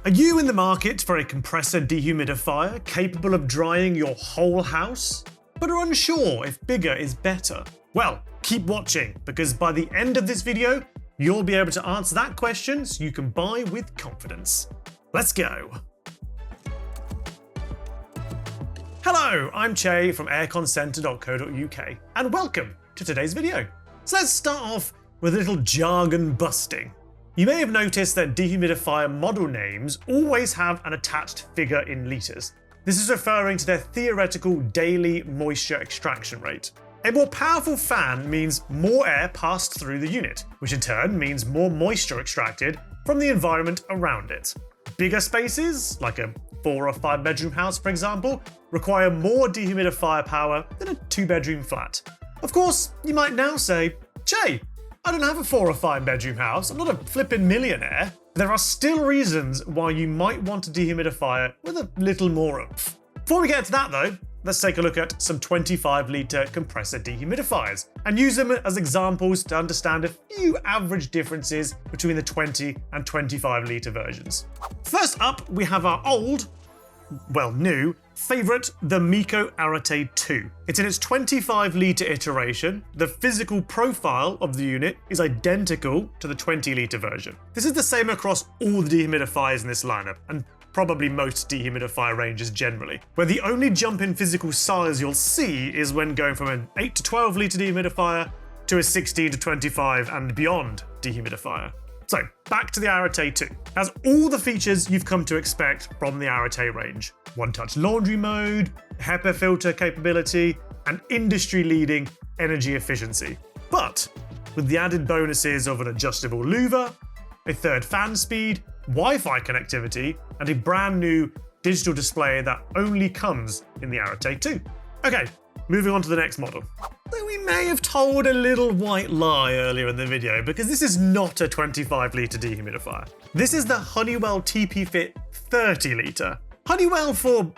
Are you in the market for a compressor dehumidifier capable of drying your whole house, but are unsure if bigger is better? Well, keep watching, because by the end of this video, you'll be able to answer that question so you can buy with confidence. Let's go. Hello, I'm Che from airconcentre.co.uk, and welcome to today's video. So let's start off with a little jargon busting. You may have noticed that dehumidifier model names always have an attached figure in litres. This is referring to their theoretical daily moisture extraction rate. A more powerful fan means more air passed through the unit, which in turn means more moisture extracted from the environment around it. Bigger spaces, like a 4 or 5 bedroom house for example, require more dehumidifier power than a 2-bedroom flat. Of course, you might now say, Che, I don't have a 4 or 5 bedroom house, I'm not a flippin' millionaire. There are still reasons why you might want a dehumidifier with a little more oomph. Before we get to that though, let's take a look at some 25-litre compressor dehumidifiers and use them as examples to understand a few average differences between the 20 and 25-litre versions. First up, we have our old, well, new, favourite, the MECO Arete 2. It's in its 25-litre iteration. The physical profile of the unit is identical to the 20-litre version. This is the same across all the dehumidifiers in this lineup, and probably most dehumidifier ranges generally, where the only jump in physical size you'll see is when going from an 8 to 12 litre dehumidifier to a 16 to 25 and beyond dehumidifier. So, back to the Arete 2. It has all the features you've come to expect from the Arete range. One-touch laundry mode, HEPA filter capability, and industry-leading energy efficiency. But with the added bonuses of an adjustable louver, a third fan speed, Wi-Fi connectivity, and a brand new digital display that only comes in the Arete 2. Okay, moving on to the next model. We may have told a little white lie earlier in the video, because this is not a 25-litre dehumidifier. This is the Honeywell TP-Fit 30-litre. Honeywell, for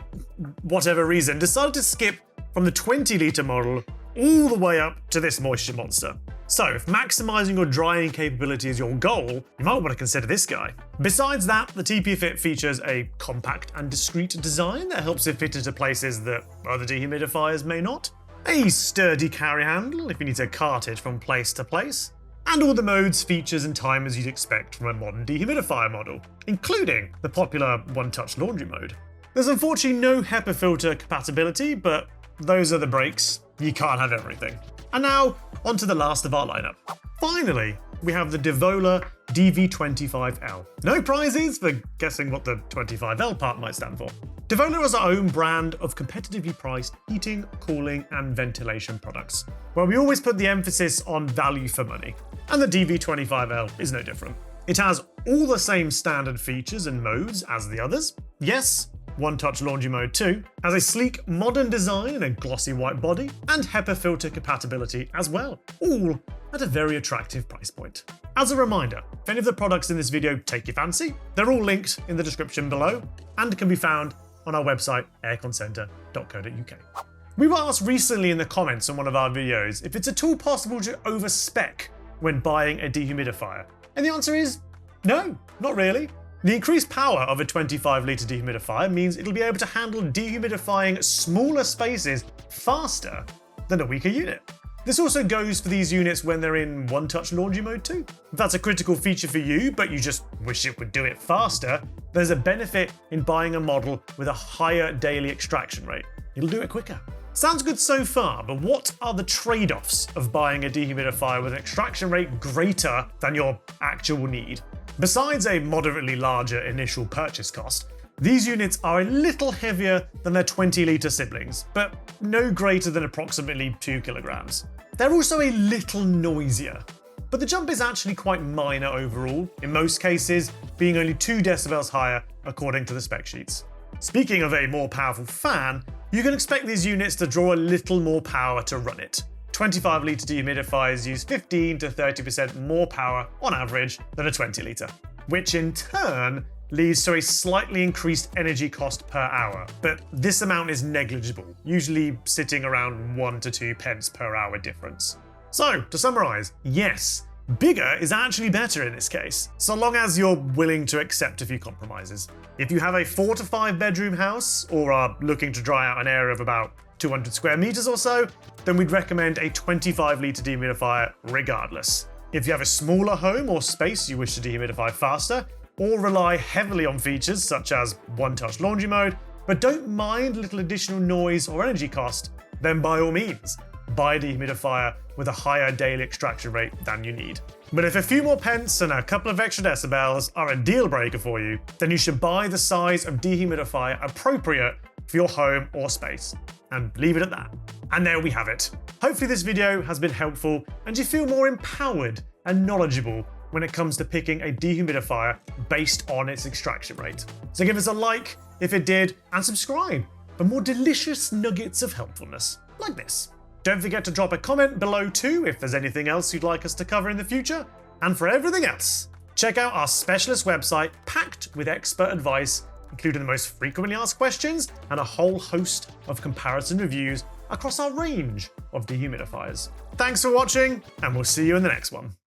whatever reason, decided to skip from the 20-litre model all the way up to this moisture monster. So, if maximising your drying capability is your goal, you might want to consider this guy. Besides that, the TP-Fit features a compact and discreet design that helps it fit into places that other dehumidifiers may not, a sturdy carry handle if you need to cart it from place to place, and all the modes, features and timers you'd expect from a modern dehumidifier model, including the popular one-touch laundry mode. There's unfortunately no HEPA filter compatibility, but those are the breaks. You can't have everything. And now, on to the last of our lineup. Finally, we have the Devola DV25L. No prizes for guessing what the 25L part might stand for. Devola is our own brand of competitively priced heating, cooling, and ventilation products, where we always put the emphasis on value for money. And the DV25L is no different. It has all the same standard features and modes as the others. Yes, one-touch laundry mode too, has a sleek modern design and a glossy white body, and HEPA filter compatibility as well, all at a very attractive price point. As a reminder, if any of the products in this video take your fancy, they're all linked in the description below and can be found on our website airconcentre.co.uk. We were asked recently in the comments on one of our videos if it's at all possible to overspec when buying a dehumidifier, and the answer is no, not really. The increased power of a 25-litre dehumidifier means it'll be able to handle dehumidifying smaller spaces faster than a weaker unit. This also goes for these units when they're in one-touch laundry mode too. If that's a critical feature for you, but you just wish it would do it faster, there's a benefit in buying a model with a higher daily extraction rate. It'll do it quicker. Sounds good so far, but what are the trade-offs of buying a dehumidifier with an extraction rate greater than your actual need? Besides a moderately larger initial purchase cost, these units are a little heavier than their 20-litre siblings, but no greater than approximately 2 kilograms. They're also a little noisier, but the jump is actually quite minor overall, in most cases being only 2 decibels higher according to the spec sheets. Speaking of a more powerful fan, you can expect these units to draw a little more power to run it. 25-litre dehumidifiers use 15 to 30% more power on average than a 20-litre, which in turn leads to a slightly increased energy cost per hour, but this amount is negligible, usually sitting around 1 to 2 pence per hour difference. So, to summarise, yes, Bigger is actually better in this case, so long as you're willing to accept a few compromises. If you have a 4 to 5 bedroom house, or are looking to dry out an area of about 200 square meters or so, then we'd recommend a 25 litre dehumidifier regardless. If you have a smaller home or space you wish to dehumidify faster, or rely heavily on features such as one-touch laundry mode, but don't mind a little additional noise or energy cost, then by all means, buy a dehumidifier with a higher daily extraction rate than you need. But if a few more pence and a couple of extra decibels are a deal breaker for you, then you should buy the size of dehumidifier appropriate for your home or space, and leave it at that. And there we have it. Hopefully this video has been helpful and you feel more empowered and knowledgeable when it comes to picking a dehumidifier based on its extraction rate. So give us a like if it did, and subscribe for more delicious nuggets of helpfulness like this. Don't forget to drop a comment below too if there's anything else you'd like us to cover in the future. And for everything else, check out our specialist website packed with expert advice, including the most frequently asked questions and a whole host of comparison reviews across our range of dehumidifiers. Thanks for watching, and we'll see you in the next one.